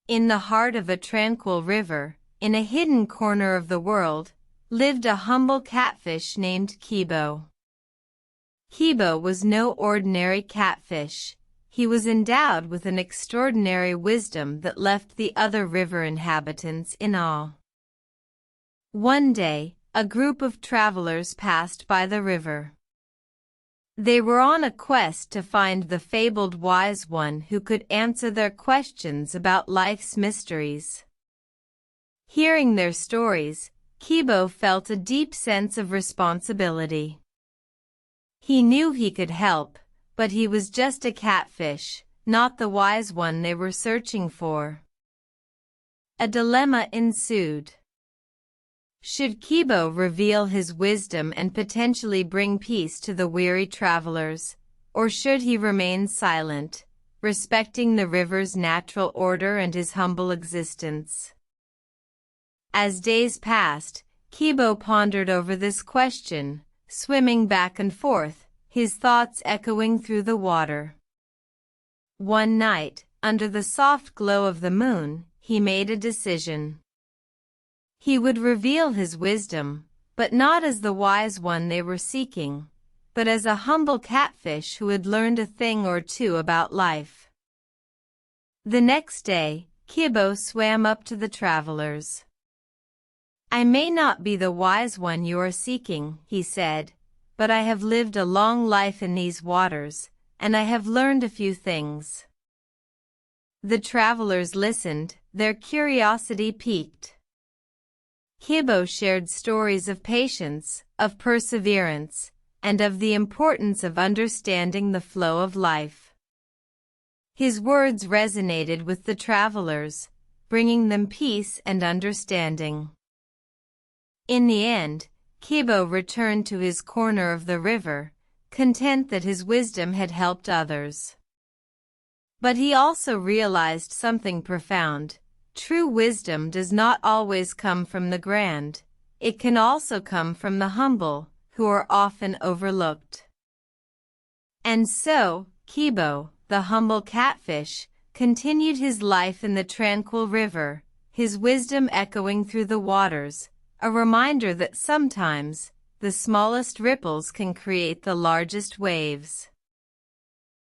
In the heart of a tranquil river, in a hidden corner of the world, lived a humble catfish named Kibo. Kibo was no ordinary catfish. He was endowed with an extraordinary wisdom that left the other river inhabitants in awe. One day, a group of travelers passed by the river. They were on a quest to find the fabled wise one who could answer their questions about life's mysteries. Hearing their stories, Kibo felt a deep sense of responsibility. He knew he could help, but he was just a catfish, not the wise one they were searching for. A dilemma ensued. Should Kibo reveal his wisdom and potentially bring peace to the weary travelers, or should he remain silent, respecting the river's natural order and his humble existence? As days passed, Kibo pondered over this question, swimming back and forth, his thoughts echoing through the water. One night, under the soft glow of the moon, he made a decision. He would reveal his wisdom, but not as the wise one they were seeking, but as a humble catfish who had learned a thing or two about life. The next day, Kibo swam up to the travelers. "I may not be the wise one you are seeking," he said, "but I have lived a long life in these waters, and I have learned a few things." The travelers listened, their curiosity piqued. Kibo shared stories of patience, of perseverance, and of the importance of understanding the flow of life. His words resonated with the travelers, bringing them peace and understanding. In the end, Kibo returned to his corner of the river, content that his wisdom had helped others. But he also realized something profound. True wisdom does not always come from the grand. It can also come from the humble, who are often overlooked. And so, Kibo, the humble catfish, continued his life in the tranquil river, his wisdom echoing through the waters, a reminder that sometimes, the smallest ripples can create the largest waves.